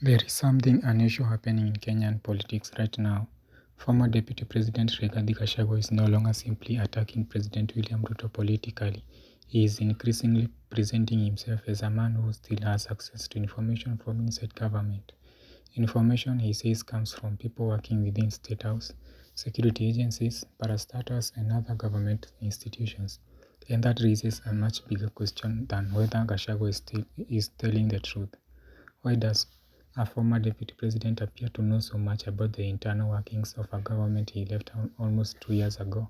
There is something unusual happening in Kenyan politics right now. Former Deputy President Rigathi Gachagua is no longer simply attacking President William Ruto politically. He is increasingly presenting himself as a man who still has access to information from inside government. Information he says comes from people working within State House, security agencies, parastatals, and other government institutions. And that raises a much bigger question than whether Gachagua is telling the truth. Why does a former deputy president appear to know so much about the internal workings of a government he left almost 2 years ago?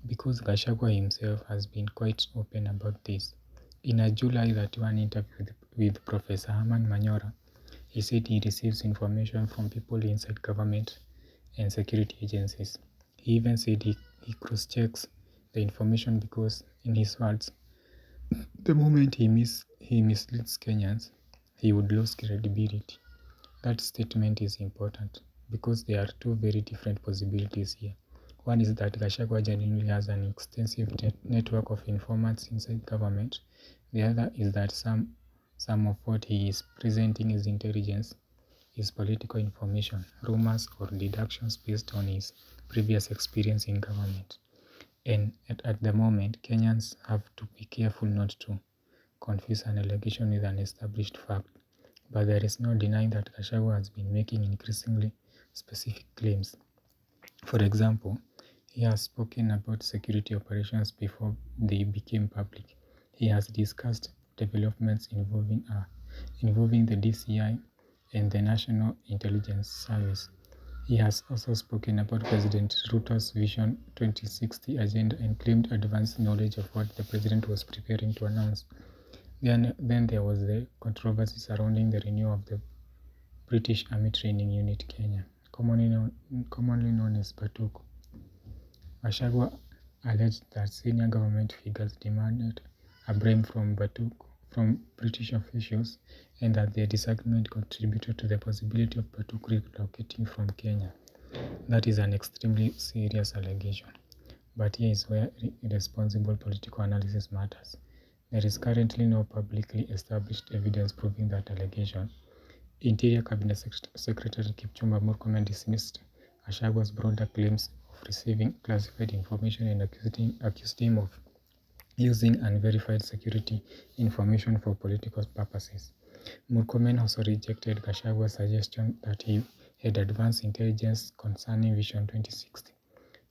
Because Gachagua himself has been quite open about this. In a July 31 interview with Professor Herman Manyora, he said he receives information from people inside government and security agencies. He even said he cross-checks the information because, in his words, the moment he misleads Kenyans, he would lose credibility. That statement is important because there are two very different possibilities here. One is that Gachagua genuinely has an extensive network of informants inside government. The other is that some of what he is presenting as intelligence is political information, rumors, or deductions based on his previous experience in government. And at the moment, Kenyans have to be careful not to confuse an allegation with an established fact. But there is no denying that Gachagua has been making increasingly specific claims. For example, he has spoken about security operations before they became public. He has discussed developments involving the DCI and the National Intelligence Service. He has also spoken about President Ruto's Vision 2060 agenda and claimed advanced knowledge of what the president was preparing to announce. Then there was the controversy surrounding the renewal of the British Army Training Unit Kenya, commonly known as Batuku. Gachagua alleged that senior government figures demanded a bribe from British officials and that their disagreement contributed to the possibility of Batuku relocating from Kenya. That is an extremely serious allegation. But here is where responsible political analysis matters. There is currently no publicly established evidence proving that allegation. Interior Cabinet Secretary Kipchumba Murkomen dismissed Gashagua's broader claims of receiving classified information and accused him of using unverified security information for political purposes. Murkomen also rejected Gashagua's suggestion that he had advanced intelligence concerning Vision 2060.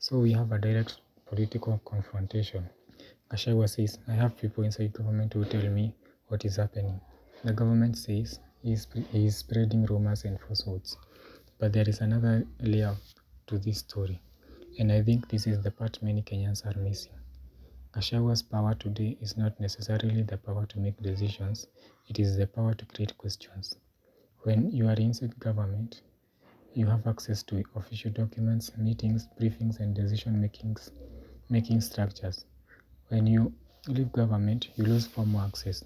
So we have a direct political confrontation. Gachagua says, I have people inside government who tell me what is happening. The government says he is spreading rumors and falsehoods. But there is another layer to this story. And I think this is the part many Kenyans are missing. Gashagua's power today is not necessarily the power to make decisions, it is the power to create questions. When you are inside government, you have access to official documents, meetings, briefings, and decision making structures. When you leave government, you lose formal access.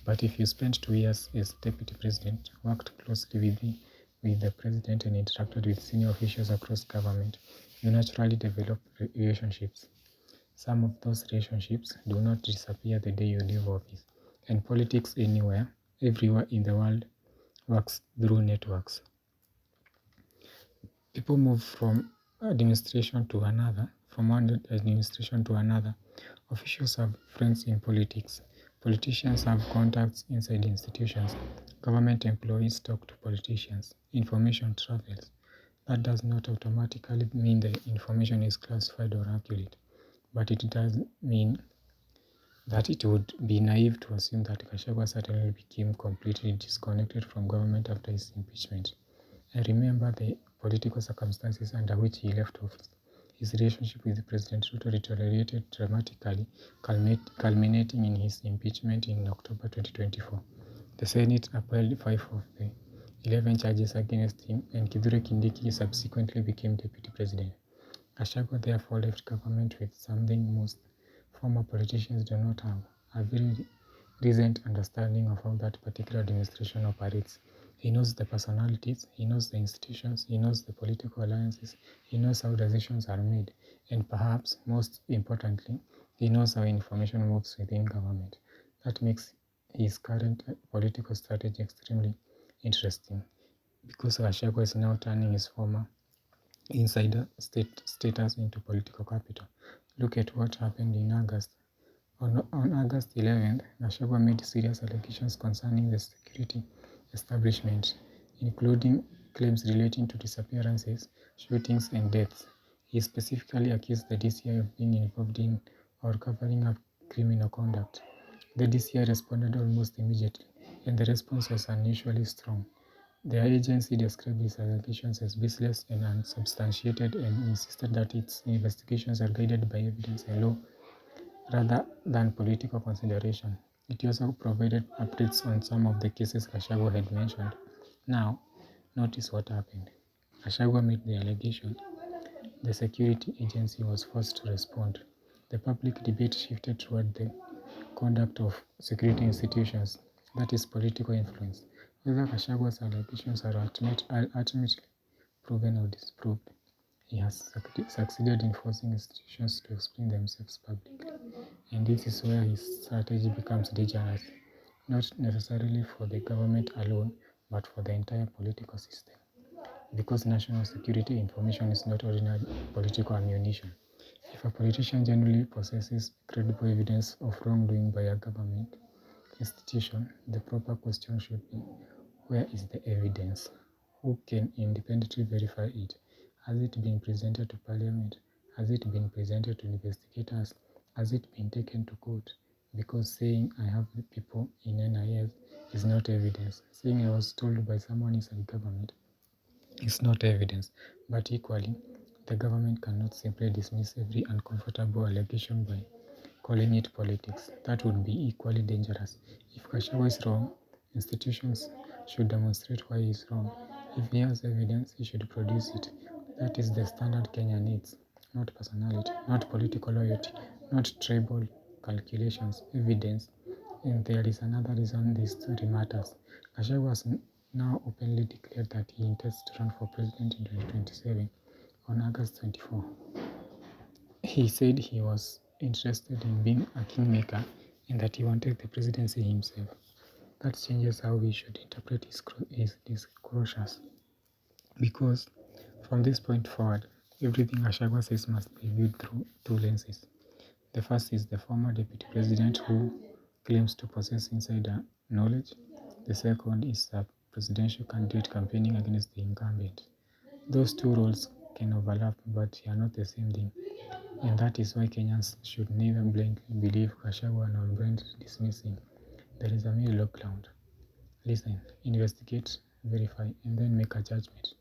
But if you spent 2 years as deputy president, worked closely with the president and interacted with senior officials across government, you naturally develop relationships. Some of those relationships do not disappear the day you leave office. And politics everywhere in the world, works through networks. People move from one administration to another. Officials have friends in politics. Politicians have contacts inside institutions. Government employees talk to politicians. Information travels. That does not automatically mean the information is classified or accurate, but it does mean that it would be naive to assume that Gachagua suddenly became completely disconnected from government after his impeachment. I remember the political circumstances under which he left office. His relationship with President Ruto deteriorated dramatically, culminating in his impeachment in October 2024. The Senate upheld 5 of the 11 charges against him, and Kithure Kindiki subsequently became deputy president. Gachagua therefore left government with something most former politicians do not have: a very recent understanding of how that particular administration operates. He knows the personalities, he knows the institutions, he knows the political alliances, he knows how decisions are made, and perhaps most importantly, he knows how information moves within government. That makes his current political strategy extremely interesting because Gachagua is now turning his former insider status into political capital. Look at what happened in August. On August 11th, Gachagua made serious allegations concerning the security establishment, including claims relating to disappearances, shootings, and deaths. He specifically accused the DCI of being involved in or covering up criminal conduct. The DCI responded almost immediately, and the response was unusually strong. Their agency described his allegations as baseless and unsubstantiated and insisted that its investigations are guided by evidence and law rather than political consideration. It also provided updates on some of the cases Gachagua had mentioned. Now, notice what happened. Gachagua made the allegation. The security agency was forced to respond. The public debate shifted toward the conduct of security institutions, that is, political influence. Whether Gashagua's allegations are ultimately proven or disproved, he has succeeded in forcing institutions to explain themselves publicly. And this is where his strategy becomes dangerous, not necessarily for the government alone, but for the entire political system. Because national security information is not ordinary political ammunition. If a politician genuinely possesses credible evidence of wrongdoing by a government institution, the proper question should be, where is the evidence? Who can independently verify it? Has it been presented to Parliament? Has it been presented to investigators? Has it been taken to court? Because saying I have the people in NIS is not evidence. Saying I was told by someone inside government is not evidence. But equally, the government cannot simply dismiss every uncomfortable allegation by calling it politics. That would be equally dangerous. If Gachagua is wrong, institutions should demonstrate why he is wrong. If he has evidence, he should produce it. That is the standard Kenya needs, not personality, not political loyalty, not tribal calculations, evidence. And there is another reason this story matters. Gachagua has now openly declared that he intends to run for president in 2027 on August 24. He said he was interested in being a kingmaker and that he wanted the presidency himself. That changes how we should interpret his disclosures. Because from this point forward, everything Gachagua says must be viewed through two lenses. The first is the former deputy president who claims to possess insider knowledge. The second is a presidential candidate campaigning against the incumbent. Those two roles can overlap, but they are not the same thing. And that is why Kenyans should neither blindly believe Gachagua nor blindly dismiss him. There is a middle ground. Listen, investigate, verify, and then make a judgment.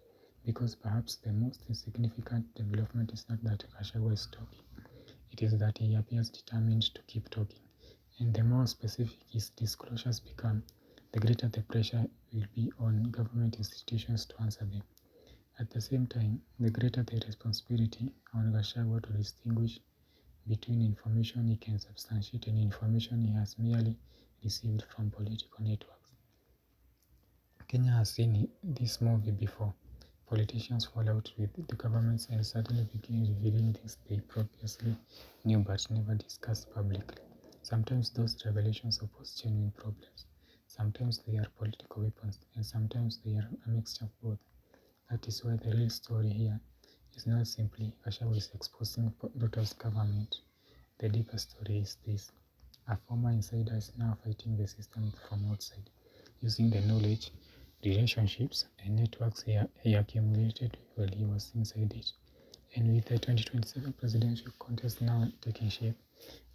Because perhaps the most significant development is not that Gachagua is talking. It is that he appears determined to keep talking. And the more specific his disclosures become, the greater the pressure will be on government institutions to answer them. At the same time, the greater the responsibility on Gachagua to distinguish between information he can substantiate and information he has merely received from political networks. Kenya has seen this movie before. Politicians fall out with the governments and suddenly begin revealing things they previously knew but never discussed publicly. Sometimes those revelations oppose genuine problems. Sometimes they are political weapons, and sometimes they are a mixture of both. That is why the real story here is not simply Gachagua is exposing Ruto's government. The deeper story is this. A former insider is now fighting the system from outside, using the knowledge, relationships, and networks he accumulated while he was inside it. And with the 2027 presidential contest now taking shape,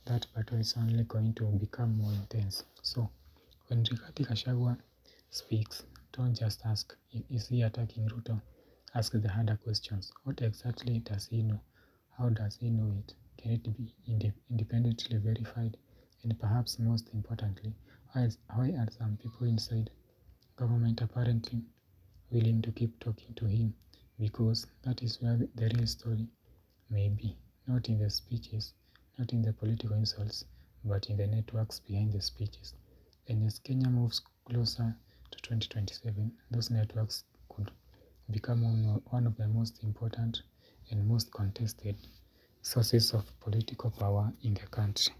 that battle is only going to become more intense. So, when Rigathi Gachagua speaks, don't just ask, is he attacking Ruto? Ask the harder questions. What exactly does he know? How does he know it? Can it be independently verified? And perhaps most importantly, why are some people inside government apparently willing to keep talking to him? Because that is where the real story may be. Not in the speeches, not in the political insults, but in the networks behind the speeches. And as Kenya moves closer to 2027, those networks could become one of the most important and most contested sources of political power in the country.